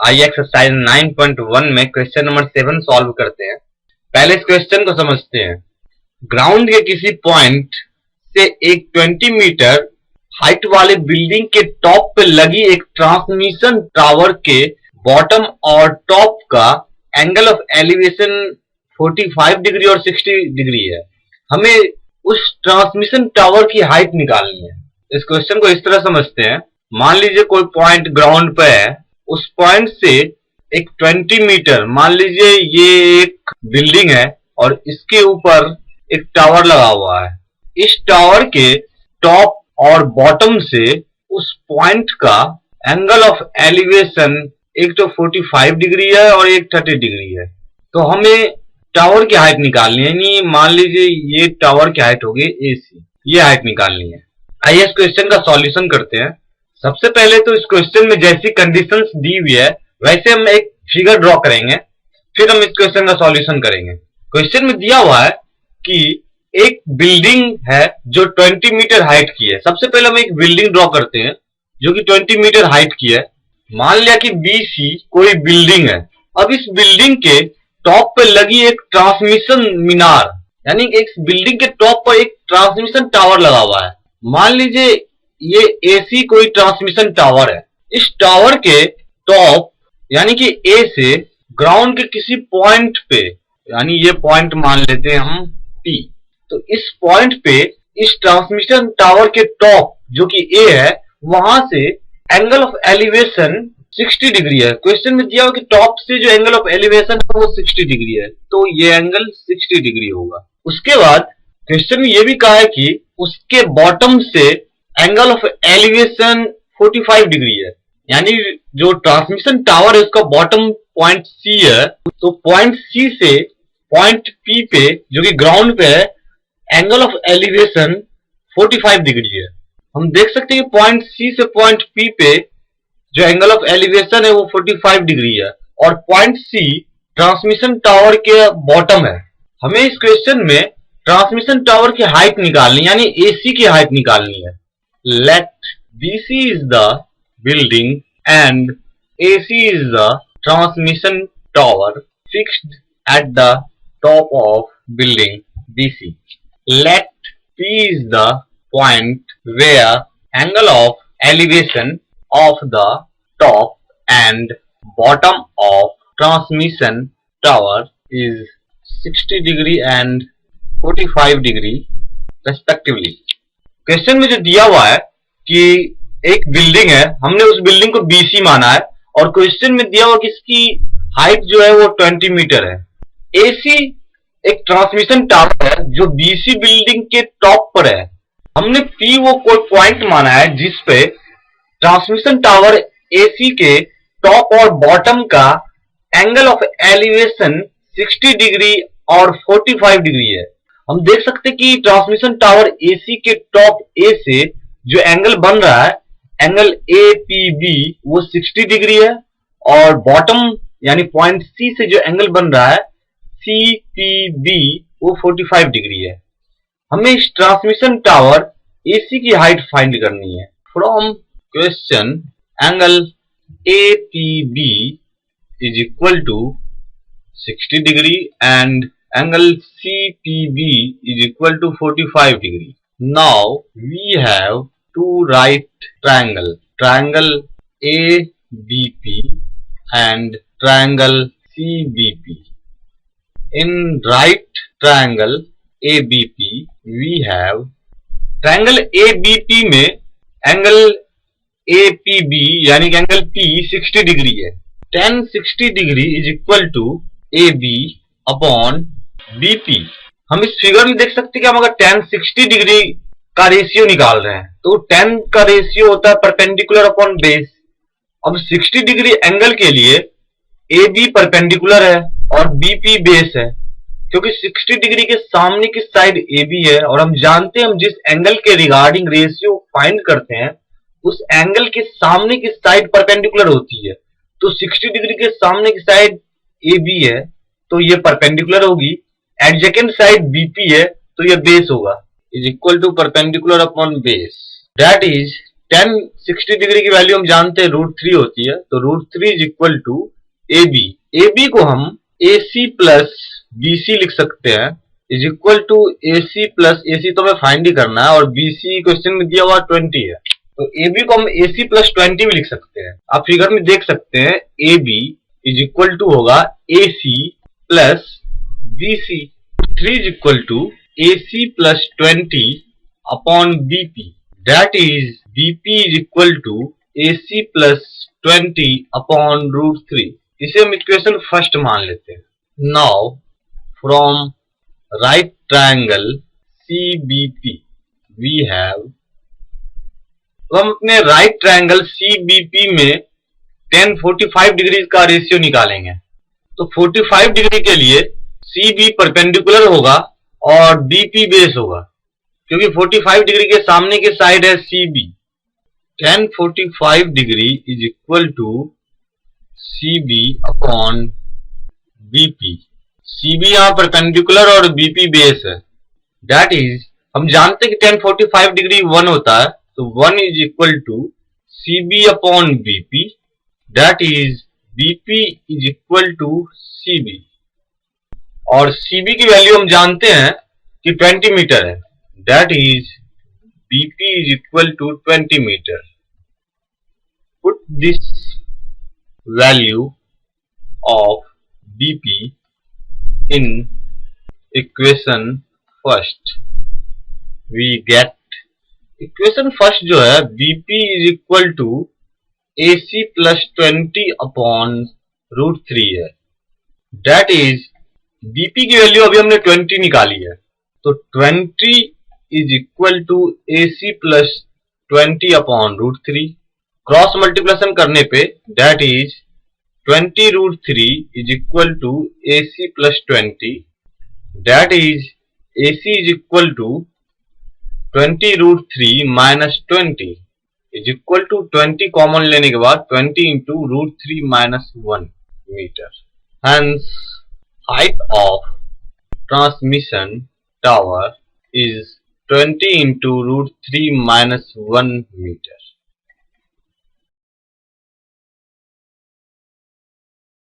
आइए एक्सरसाइज 9.1 में question number 7 solve करते हैं। पहले इस क्वेश्चन को समझते हैं। ग्राउंड के किसी पॉइंट से एक 20 मीटर हाइट वाले बिल्डिंग के टॉप पे लगी एक ट्रांसमिशन टावर के बॉटम और टॉप का एंगल ऑफ एलिवेशन 45 डिग्री और 60 डिग्री है। हमें उस ट्रांसमिशन टावर की हाइट निकालनी है। इस क्वेश्चन को इस तरह समझते हैं। मान लीजिए कोई पॉइंट ग्राउंड पे है, उस पॉइंट से एक 20 मीटर, मान लीजिए ये एक बिल्डिंग है और इसके ऊपर एक टावर लगा हुआ है। इस टावर के टॉप और बॉटम से उस पॉइंट का एंगल ऑफ एलिवेशन एक तो 45 डिग्री है और एक 30 डिग्री है। तो हमें टावर की हाइट निकालनी है, यानी मान लीजिए ये टावर की हाइट होगी AC, ये हाइट निकालनी है। आइए इस क्वेश्चन का सॉल्यूशन करते हैं। सबसे पहले तो इस क्वेश्चन में जैसी कंडीशंस दी हुई है वैसे हम एक फिगर ड्रॉ करेंगे, फिर हम इस क्वेश्चन का सॉल्यूशन करेंगे। क्वेश्चन में दिया हुआ है कि एक बिल्डिंग है जो 20 मीटर हाइट की है। सबसे पहले हम एक बिल्डिंग ड्रॉ करते हैं जो कि 20 मीटर हाइट की है। मान लिया कि BC कोई बिल्डिंग है। अब इस बिल्डिंग के टॉप पे लगी एक ट्रांसमिशन मीनार, यानी कि इस बिल्डिंग के टॉप पर एक ट्रांसमिशन टावर लगा हुआ है। मान लीजिए ये AC कोई ट्रांसमिशन टावर है। इस टावर के टॉप यानी कि A से ग्राउंड के किसी पॉइंट पे, यानी ये पॉइंट मान लेते हैं हम P, तो इस पॉइंट पे इस ट्रांसमिशन टावर के टॉप जो कि A है, वहां से एंगल ऑफ एलिवेशन 60 डिग्री है। क्वेश्चन में दिया हुआ कि टॉप से जो एंगल ऑफ एलिवेशन है वो 60 डिग्री है, तो ये एंगल 60 डिग्री होगा। उसके बाद क्वेश्चन में ये भी कहा है कि उसके बॉटम से एंगल ऑफ एलिवेशन 45 डिग्री है, यानी जो ट्रांसमिशन टावर है उसका बॉटम पॉइंट C है, तो पॉइंट C से पॉइंट P पे जो कि ग्राउंड पे है, एंगल ऑफ एलिवेशन 45 डिग्री है। हम देख सकते हैं कि पॉइंट C से पॉइंट P पे जो एंगल ऑफ एलिवेशन है वो 45 डिग्री है और पॉइंट C ट्रांसमिशन टावर के बॉटम है। हमें इस क्वेश्चन में ट्रांसमिशन टावर की हाइट निकालनी, यानी AC की हाइट निकालनी है। Let BC is the building and AC is the transmission tower fixed at the top of building BC. Let P is the point where angle of elevation of the top and bottom of transmission tower is 60 degree and 45 degree respectively. Question में जो दिया हुआ है कि एक building है, हमने उस बिल्डिंग को BC माना है और क्वेश्चन में दिया हुआ कि इसकी हाइट जो है वो 20 मीटर है। AC एक ट्रांसमिशन टावर है जो BC बिल्डिंग के टॉप पर है। हमने P वो कोई पॉइंट माना है जिस पे ट्रांसमिशन टावर AC के टॉप और बॉटम का एंगल ऑफ एलिवेशन 60 डिग्री और 45 डिग्री है। हम देख सकते हैं कि ट्रांसमिशन टावर AC के टॉप A से जो एंगल बन रहा है, एंगल APB, वो 60 डिग्री है और बॉटम यानी पॉइंट C से जो एंगल बन रहा है CPB, वो 45 डिग्री है। हमें इस ट्रांसमिशन टावर AC की हाइट फाइंड करनी है। From question angle APB is equal to 60 degree and angle CPB is equal to 45 degree. Now we have two right triangle ABP and triangle CBP. In right triangle ABP we have triangle ABP में angle APB यानी कि angle P 60 degree है। tan 60 degree is equal to AB upon BP। हम इस figure में देख सकते हैं कि हम अगर tan 60 डिग्री का रेशियो निकाल रहे हैं तो tan का रेशियो होता है परपेंडिकुलर अपॉन बेस। अब 60 डिग्री एंगल के लिए AB परपेंडिकुलर है और BP बेस है, क्योंकि 60 डिग्री के सामने की साइड AB है और हम जानते हैं हम जिस एंगल के रिगार्डिंग रेशियो फाइंड करते हैं उस एंगल के सामने की साइड परपेंडिकुलर होती है। तो 60 डिग्री के सामने की साइड AB है तो ये परपेंडिकुलर होगी, एडजेकेंट साइड BP है तो ये बेस होगा, is equal to perpendicular upon base. That is 60 degree की वैल्यू हम जानते हैं √3 होती है, तो √3 is equal to AB। AB को हम AC प्लस BC लिख सकते हैं, is equal to AC plus AC तो हमें फाइंड ही करना है, और BC क्वेश्चन में दिया हुआ 20 है, तो AB को हम AC प्लस 20 भी लिख सकते हैं। आप फिगर में देख सकते हैं AB इज इक्वल टू होगा AC plus BC। 3 is equal to AC plus 20 upon BP, that is BP is equal to AC plus 20 upon √3। इसे हम इक्वेशन फर्स्ट मान लेते हैं। Now from right triangle CBP we have, तो हम अपने right triangle CBP में tan 45 degree का रेशियो निकालेंगे। तो 45 डिग्री के लिए CB परपेंडिकुलर होगा और BP बेस होगा, क्योंकि 45 डिग्री के सामने के साइड है CB। tan 45 degree is equal to CB upon BP। CB यहाँ परपेंडिकुलर और BP बेस है, दैट इज हम जानते हैं कि tan 45 डिग्री 1 होता है, तो 1 is equal to CB upon BP, that is BP is equal to CB। और CB की वैल्यू हम जानते हैं कि 20 मीटर है, that is BP is equal to 20 metre. Put this value of BP in equation first, we get equation first जो है BP is equal to AC plus 20 upon √3 है, that is BP की value अभी हमने 20 निकाली है, तो 20 is equal to AC plus 20 upon √3। Cross multiplication करने पे that is 20 √3 is equal to AC plus 20, that is AC is equal to 20 √3 minus 20 is equal to 20 common लेने के बाद 20 into √3 minus 1 meter. Hence, height of transmission tower is 20 into √3 minus 1 meter.